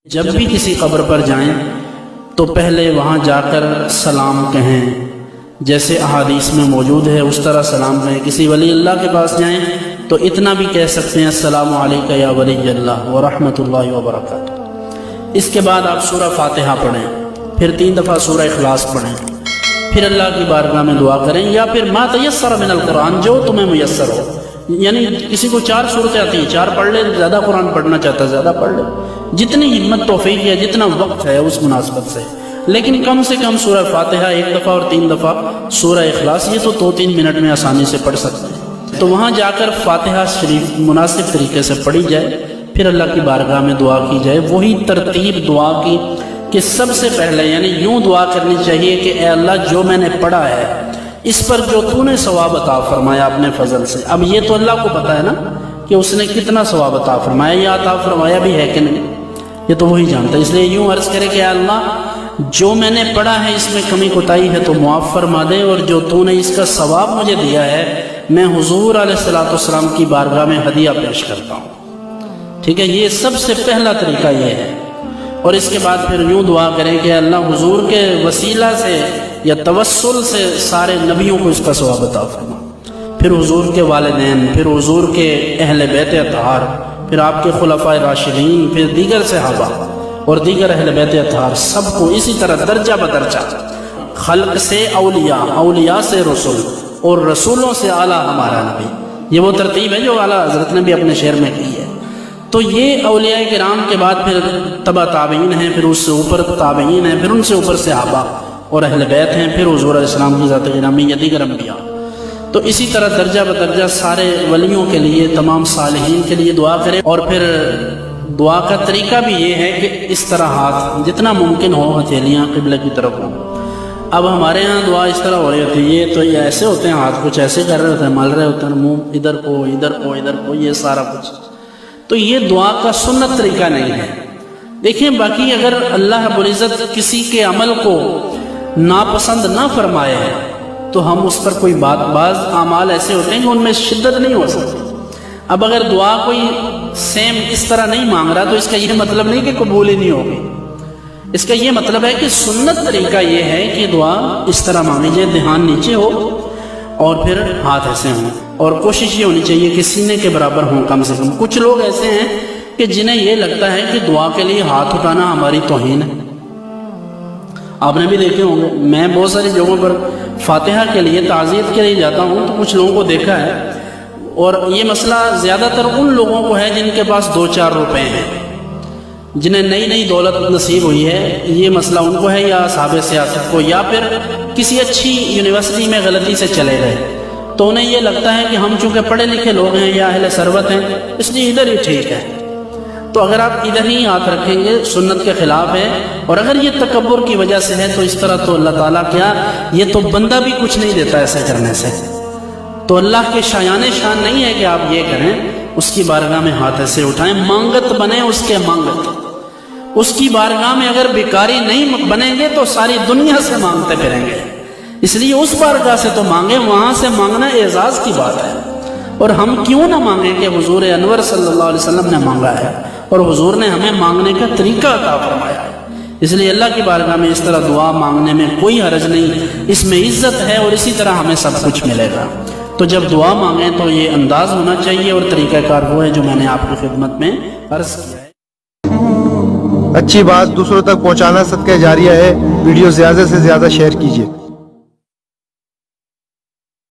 جب بھی کسی قبر پر جائیں تو پہلے وہاں جا کر سلام کہیں، جیسے احادیث میں موجود ہے اس طرح سلام کہیں۔ کسی ولی اللہ کے پاس جائیں تو اتنا بھی کہہ سکتے ہیں السلام علیکہ یا ولی اللہ ورحمۃ اللہ وبرکاتہ۔ اس کے بعد آپ سورہ فاتحہ پڑھیں، پھر 3 دفعہ سورہ اخلاص پڑھیں، پھر اللہ کی بارگاہ میں دعا کریں، یا پھر ما تیسر من القرآن، جو تمہیں میسر ہو۔ یعنی کسی کو 4 سورتیں آتی ہیں، 4 پڑھ لے، زیادہ قرآن پڑھنا چاہتا ہے زیادہ پڑھ لے، جتنی ہمت توفیق ہے، جتنا وقت ہے اس مناسبت سے، لیکن کم سے کم سورہ فاتحہ 1 دفعہ اور 3 دفعہ سورہ اخلاص، یہ تو 2-3 منٹ میں آسانی سے پڑھ سکتے ہیں۔ تو وہاں جا کر فاتحہ شریف مناسب طریقے سے پڑھی جائے، پھر اللہ کی بارگاہ میں دعا کی جائے، وہی ترتیب دعا کی کہ سب سے پہلے یعنی یوں دعا کرنی چاہیے کہ اے اللہ جو میں نے پڑھا ہے اس پر جو تو نے ثواب عطا فرمایا اپنے فضل سے۔ اب یہ تو اللہ کو پتہ ہے نا کہ اس نے کتنا ثواب عطا فرمایا، یا عطا فرمایا بھی ہے کہ نہیں، یہ تو وہی جانتا ہے۔ اس لیے یوں عرض کرے کہ اے اللہ جو میں نے پڑھا ہے اس میں کمی کوتاہی ہے تو معاف فرما دے، اور جو تو نے اس کا ثواب مجھے دیا ہے میں حضور علیہ الصلوۃ والسلام کی بارگاہ میں ہدیہ پیش کرتا ہوں۔ ٹھیک ہے، یہ سب سے پہلا طریقہ یہ ہے۔ اور اس کے بعد پھر یوں دعا کریں کہ اللہ حضور کے وسیلہ سے یا توسل سے سارے نبیوں کو اس کا ثواب عطا فرما، پھر حضور کے والدین، پھر حضور کے اہل بیت اطہار، پھر آپ کے خلفائے راشدین، پھر دیگر صحابہ اور دیگر اہل بیت اطہار، سب کو اسی طرح درجہ بدرجہ، خلق سے اولیاء، اولیاء سے رسول، اور رسولوں سے اعلیٰ ہمارا نبی۔ یہ وہ ترتیب ہے جو اعلیٰ حضرت نے بھی اپنے شعر میں کی ہے۔ تو یہ اولیاء کرام کے بعد پھر تبع تابعین ہیں، پھر اس سے اوپر تابعین ہیں، پھر ان سے اوپر صحابہ اور اہل بیت ہیں، پھر حضور علیہ السلام کی ذات گرامی یا دیگر انبیاء۔ تو اسی طرح درجہ بدرجہ سارے ولیوں کے لیے، تمام صالحین کے لیے دعا کریں۔ اور پھر دعا کا طریقہ بھی یہ ہے کہ اس طرح ہاتھ جتنا ممکن ہو ہتھیلیاں قبلہ کی طرف ہوں۔ اب ہمارے ہاں دعا اس طرح ہو رہی ہوتی ہے، یہ تو یہ ایسے ہوتے ہیں، ہاتھ کچھ ایسے کر رہے ہوتے ہیں، مل رہے ہوتے ہیں، منہ ادھر کو ادھر کو ادھر کو، یہ سارا کچھ۔ تو یہ دعا کا سنت طریقہ نہیں ہے۔ دیکھیں باقی اگر اللہ رب العزت کسی کے عمل کو ناپسند نہ فرمائے تو ہم اس پر کوئی بعض اعمال ایسے ہوتے ہیں کہ ان میں شدت نہیں ہو سکتی۔ اب اگر دعا کوئی سیم اس طرح نہیں مانگ رہا تو اس کا یہ مطلب نہیں کہ قبول ہی نہیں ہوگی، اس کا یہ مطلب ہے کہ سنت طریقہ یہ ہے کہ دعا اس طرح مانگی جائے، دھیان نیچے ہو اور پھر ہاتھ ایسے ہوں، اور کوشش یہ ہونی چاہیے کہ سینے کے برابر ہوں کم سے کم۔ کچھ لوگ ایسے ہیں کہ جنہیں یہ لگتا ہے کہ دعا کے لیے ہاتھ اٹھانا ہماری توہین ہے۔ آپ نے بھی دیکھے ہوں گے، میں بہت ساری جگہوں پر فاتحہ کے لیے تعزیت کے لیے جاتا ہوں تو کچھ لوگوں کو دیکھا ہے، اور یہ مسئلہ زیادہ تر ان لوگوں کو ہے جن کے پاس 2-4 روپے ہیں، جنہیں نئی نئی دولت نصیب ہوئی ہے، یہ مسئلہ ان کو ہے، یا اصحاب سیاست کو، یا پھر کسی اچھی یونیورسٹی میں غلطی سے چلے گئے تو انہیں یہ لگتا ہے کہ ہم چونکہ پڑھے لکھے لوگ ہیں یا اہل ثروت ہیں اس لیے ادھر ہی ٹھیک ہے۔ تو اگر آپ ادھر ہی ہاتھ رکھیں گے سنت کے خلاف ہے، اور اگر یہ تکبر کی وجہ سے ہے تو اس طرح تو اللہ تعالیٰ کیا، یہ تو بندہ بھی کچھ نہیں دیتا ایسے کرنے سے۔ تو اللہ کے شایان شان نہیں ہے کہ آپ یہ کریں، اس کی بارگاہ میں ہاتھ ایسے اٹھائیں، مانگت بنیں اس کے مانگت۔ اس کی بارگاہ میں اگر بیکاری نہیں بنیں گے تو ساری دنیا سے مانگتے پھریں گے، اس لیے اس بارگاہ سے تو مانگیں، وہاں سے مانگنا اعزاز کی بات ہے۔ اور ہم کیوں نہ مانگیں کہ حضور انور صلی اللہ علیہ وسلم نے مانگا ہے، اور حضور نے ہمیں مانگنے کا طریقہ عطا فرمایا ہے۔ اس لیے اللہ کی بارگاہ میں اس طرح دعا مانگنے میں کوئی حرج نہیں، اس میں عزت ہے، اور اسی طرح ہمیں سب کچھ ملے گا۔ تو جب دعا مانگیں تو یہ انداز ہونا چاہیے، اور طریقہ کار وہ ہے جو میں نے آپ کی خدمت میں عرض کیا ہے۔ اچھی بات دوسروں تک پہنچانا صدقہ جاریہ ہے۔ ویڈیو زیادہ سے زیادہ شیئر کیجیے۔